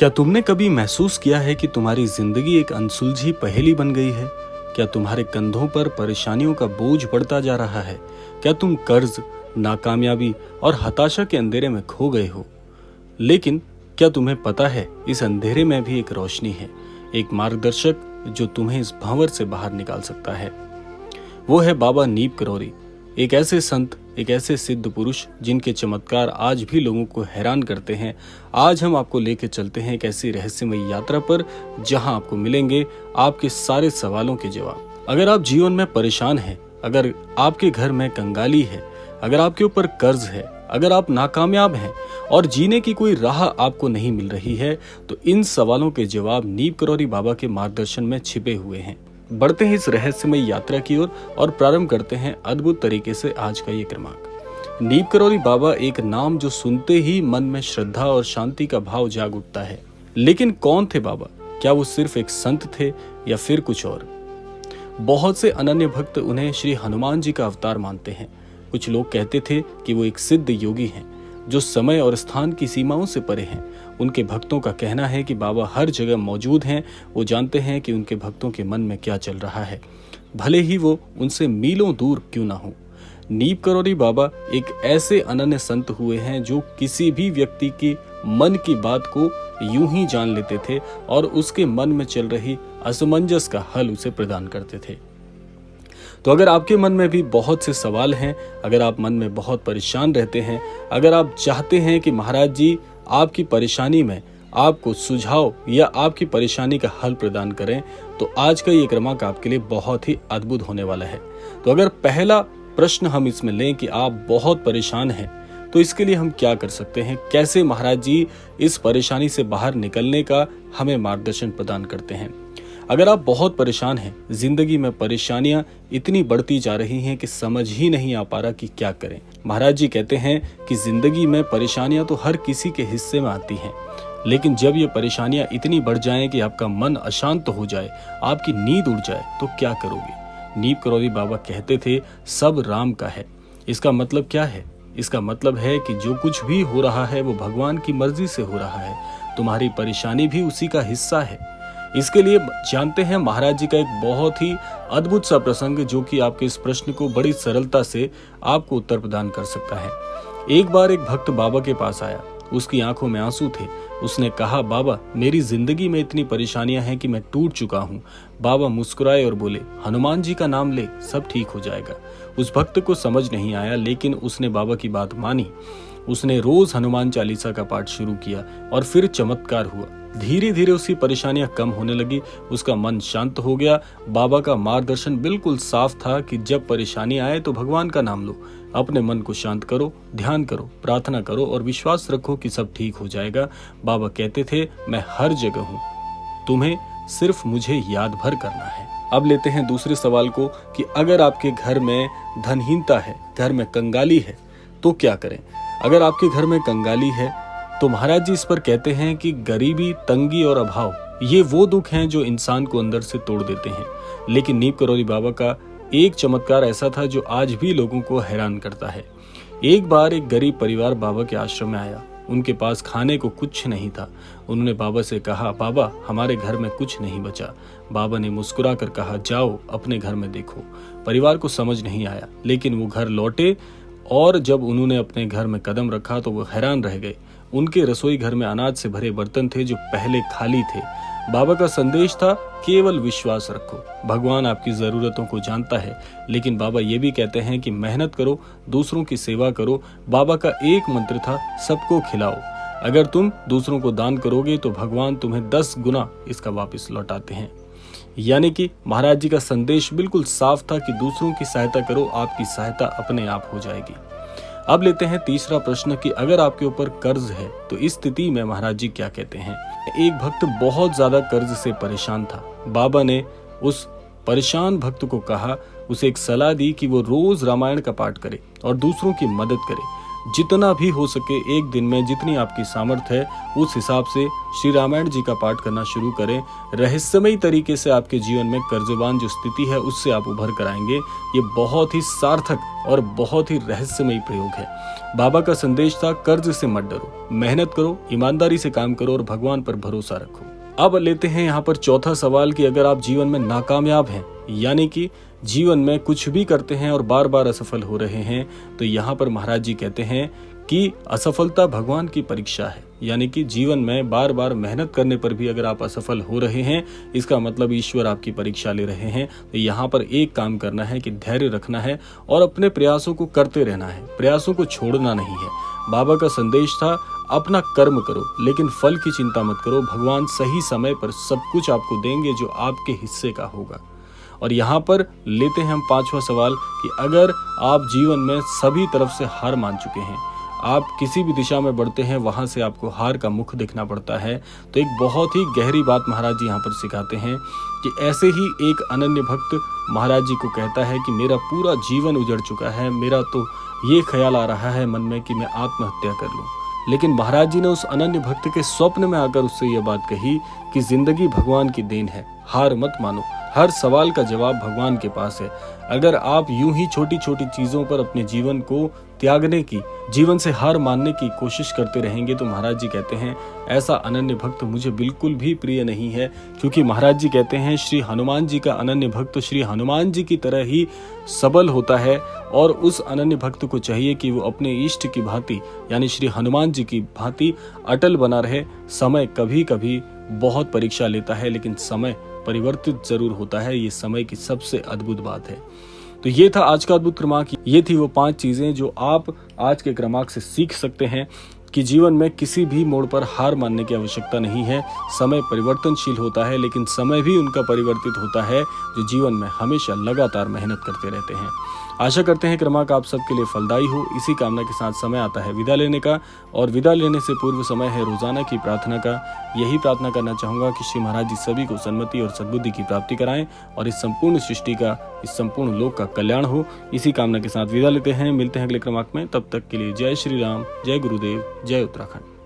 क्या तुमने कभी महसूस किया है कि तुम्हारी जिंदगी एक अनसुलझी पहेली बन गई है? क्या तुम्हारे कंधों पर परेशानियों का बोझ बढ़ता जा रहा है? क्या तुम कर्ज, नाकामयाबी और हताशा के अंधेरे में खो गए हो? लेकिन क्या तुम्हें पता है, इस अंधेरे में भी एक रोशनी है, एक मार्गदर्शक जो तुम्हें इस भंवर से बाहर निकाल सकता है। वो है बाबा नीप करौरी, एक ऐसे संत, एक ऐसे सिद्ध पुरुष जिनके चमत्कार आज भी लोगों को हैरान करते हैं। आज हम आपको लेके चलते हैं एक ऐसी रहस्यमयी यात्रा पर जहां आपको मिलेंगे आपके सारे सवालों के जवाब। अगर आप जीवन में परेशान हैं, अगर आपके घर में कंगाली है, अगर आपके ऊपर कर्ज है, अगर आप नाकामयाब हैं और जीने की कोई राह आपको नहीं मिल रही है, तो इन सवालों के जवाब नीप करौरी बाबा के मार्गदर्शन में छिपे हुए हैं। बढ़ते हैं इस रहस्यमय यात्रा की ओर और प्रारंभ करते हैं अद्भुत तरीके से आज का ये क्रमांक। नीप करौरी बाबा एक नाम जो सुनते ही मन में श्रद्धा और शांति का भाव जाग उठता है। लेकिन कौन थे बाबा? क्या वो सिर्फ एक संत थे या फिर कुछ और? बहुत से अनन्य भक्त उन्हें श्री हनुमान जी का अवतार मानते हैं। कुछ लोग कहते थे कि वो एक सिद्ध योगी हैं जो समय और स्थान की सीमाओं से परे हैं। उनके भक्तों का कहना है कि बाबा हर जगह मौजूद हैं। वो जानते हैं कि उनके भक्तों के मन में क्या चल रहा है, भले ही वो उनसे मीलों दूर क्यों ना हो। नीप करौरी बाबा एक ऐसे अनन्य संत हुए हैं जो किसी भी व्यक्ति की मन की बात को यूं ही जान लेते थे और उसके मन में चल रही असमंजस का हल उसे प्रदान करते थे। तो अगर आपके मन में भी बहुत से सवाल हैं, अगर आप मन में बहुत परेशान रहते हैं, अगर आप चाहते हैं कि महाराज जी आपकी परेशानी में आपको सुझाव या आपकी परेशानी का हल प्रदान करें, तो आज का ये क्रमांक आपके लिए बहुत ही अद्भुत होने वाला है। तो अगर पहला प्रश्न हम इसमें लें कि आप बहुत परेशान हैं, तो इसके लिए हम क्या कर सकते हैं? कैसे महाराज जी इस परेशानी से बाहर निकलने का हमें मार्गदर्शन प्रदान करते हैं? अगर आप बहुत परेशान हैं, जिंदगी में परेशानियां इतनी बढ़ती जा रही हैं कि समझ ही नहीं आ पा रहा कि क्या करें। महाराज जी कहते हैं कि जिंदगी में परेशानियां तो हर किसी के हिस्से में आती हैं, लेकिन जब ये परेशानियां इतनी बढ़ जाएं कि आपका मन अशांत हो जाए, आपकी नींद उड़ जाए, तो क्या करोगे? नीप करौरी बाबा कहते थे, सब राम का है। इसका मतलब क्या है? इसका मतलब है कि जो कुछ भी हो रहा है वो भगवान की मर्जी से हो रहा है। तुम्हारी परेशानी भी उसी का हिस्सा है। इसके लिए जानते हैं महाराज जी का एक बहुत ही अद्भुत सा प्रसंग जो कि आपके इस प्रश्न को बड़ी सरलता से आपको उत्तर प्रदान कर सकता है। एक बार एक भक्त बाबा के पास आया। उसकी आंखों में आंसू थे। उसने कहा, बाबा मेरी जिंदगी में इतनी परेशानियां हैं कि मैं टूट चुका हूँ। बाबा मुस्कुराए और बोले, हनुमान जी का नाम ले, सब ठीक हो जाएगा। उस भक्त को समझ नहीं आया, लेकिन उसने बाबा की बात मानी। उसने रोज हनुमान चालीसा का पाठ शुरू किया और फिर चमत्कार हुआ। धीरे धीरे उसकी परेशानियां कम होने लगी, उसका मन शांत हो गया। बाबा का मार्गदर्शन बिल्कुल साफ था कि जब परेशानी आए तो भगवान का नाम लो, अपने मन को शांत करो, ध्यान करो, प्रार्थना करो और विश्वास रखो कि सब ठीक हो जाएगा। बाबा कहते थे, मैं हर जगह हूँ, तुम्हें सिर्फ मुझे याद भर करना है। अब लेते हैं दूसरे सवाल को कि अगर आपके घर में धनहीनता है, घर में कंगाली है, तो क्या करें? अगर आपके घर में कंगाली है तो महाराज जी इस पर कहते हैं कि गरीबी, तंगी और अभाव ये वो दुख हैं जो इंसान को अंदर से तोड़ देते हैं। लेकिन नीप करौरी बाबा का एक चमत्कार ऐसा था जो आज भी लोगों को हैरान करता है। एक बार एक गरीब परिवार बाबा के आश्रम में आया। उनके पास खाने को कुछ नहीं था। उन्होंने बाबा से कहा, बाबा हमारे घर में कुछ नहीं बचा। बाबा ने मुस्कुरा कर कहा, जाओ अपने घर में देखो। परिवार को समझ नहीं आया, लेकिन वो घर लौटे और जब उन्होंने अपने घर में कदम रखा तो वो हैरान रह गए। उनके रसोई घर में अनाज से भरे बर्तन थे जो पहले खाली थे। बाबा का संदेश था, केवल विश्वास रखो, भगवान आपकी जरूरतों को जानता है। लेकिन बाबा ये भी कहते हैं कि मेहनत करो, दूसरों की सेवा करो। बाबा का एक मंत्र था, सबको खिलाओ। अगर तुम दूसरों को दान करोगे तो भगवान तुम्हें 10 गुना इसका वापस लौटाते हैं। यानी कि महाराज जी का संदेश बिल्कुल साफ था कि दूसरों की सहायता करो, आपकी सहायता अपने आप हो जाएगी। अब लेते हैं तीसरा प्रश्न कि अगर आपके ऊपर कर्ज है तो इस स्थिति में महाराज जी क्या कहते हैं? एक भक्त बहुत ज्यादा कर्ज से परेशान था। बाबा ने उस परेशान भक्त को कहा, उसे एक सलाह दी कि वो रोज रामायण का पाठ करे और दूसरों की मदद करे। जितना भी हो सके एक दिन में जितनी आपकी सामर्थ्य है उस हिसाब से श्री रामायण जी का पाठ करना शुरू करें। रहस्यमयी तरीके से आपके जीवन में कर्जबान जो स्थिति है उससे आप उभर कर आएंगे। ये बहुत ही सार्थक और बहुत ही रहस्यमयी प्रयोग है। बाबा का संदेश था, कर्ज से मत डरो, मेहनत करो, ईमानदारी से काम करो और भगवान पर भरोसा रखो। अब लेते हैं यहाँ पर चौथा सवाल कि अगर आप जीवन में नाकामयाब हैं, यानी कि जीवन में कुछ भी करते हैं और बार बार असफल हो रहे हैं, तो यहाँ पर महाराज जी कहते हैं कि असफलता भगवान की परीक्षा है। यानी कि जीवन में बार बार मेहनत करने पर भी अगर आप असफल हो रहे हैं, इसका मतलब ईश्वर आपकी परीक्षा ले रहे हैं। तो यहाँ पर एक काम करना है कि धैर्य रखना है और अपने प्रयासों को करते रहना है, प्रयासों को छोड़ना नहीं है। बाबा का संदेश था, अपना कर्म करो लेकिन फल की चिंता मत करो, भगवान सही समय पर सब कुछ आपको देंगे जो आपके हिस्से का होगा। और यहाँ पर लेते हैं हम पांचवा सवाल कि अगर आप जीवन में सभी तरफ से हार मान चुके हैं, आप किसी भी दिशा में बढ़ते हैं वहां से आपको हार का मुख देखना पड़ता है, तो एक बहुत ही गहरी बात महाराज जी यहाँ पर सिखाते हैं कि ऐसे ही एक अनन्य भक्त महाराज जी को कहता है कि मेरा पूरा जीवन उजड़ चुका है, मेरा तो ये ख्याल आ रहा है मन में कि मैं आत्महत्या कर लूं। लेकिन महाराज जी ने उस अनन्य भक्त के स्वप्न में आकर उससे यह बात कही कि जिंदगी भगवान की देन है, हार मत मानो, हर सवाल का जवाब भगवान के पास है। अगर आप यूं ही छोटी छोटी चीजों पर अपने जीवन को त्यागने की, जीवन से हार मानने की कोशिश करते रहेंगे, तो महाराज जी कहते हैं ऐसा अनन्य भक्त मुझे बिल्कुल भी प्रिय नहीं है। क्योंकि महाराज जी कहते हैं श्री हनुमान जी का अनन्य भक्त श्री हनुमान जी की तरह ही सबल होता है, और उस अनन्य भक्त को चाहिए कि वो अपने इष्ट की भांति यानी श्री हनुमान जी की भांति अटल बना रहे। समय कभी कभी बहुत परीक्षा लेता है, लेकिन समय परिवर्तित जरूर होता है। ये समय की सबसे अद्भुत बात है। तो ये था आज का अद्भुत क्रमांक। ये थी वो 5 चीजें जो आप आज के क्रमांक से सीख सकते हैं कि जीवन में किसी भी मोड़ पर हार मानने की आवश्यकता नहीं है। समय परिवर्तनशील होता है, लेकिन समय भी उनका परिवर्तित होता है जो जीवन में हमेशा लगातार मेहनत करते रहते हैं। आशा करते हैं क्रमांक आप सबके लिए फलदायी हो। इसी कामना के साथ समय आता है विदा लेने का, और विदा लेने से पूर्व समय है रोजाना की प्रार्थना का। यही प्रार्थना करना चाहूंगा कि श्री महाराज जी सभी को सन्मति और सद्बुद्धि की प्राप्ति कराएं और इस संपूर्ण सृष्टि का, इस संपूर्ण लोक का कल्याण हो। इसी कामना के साथ विदा लेते हैं, मिलते हैं अगले क्रमांक में। तब तक के लिए जय श्री राम, जय गुरुदेव, जय उत्तराखंड।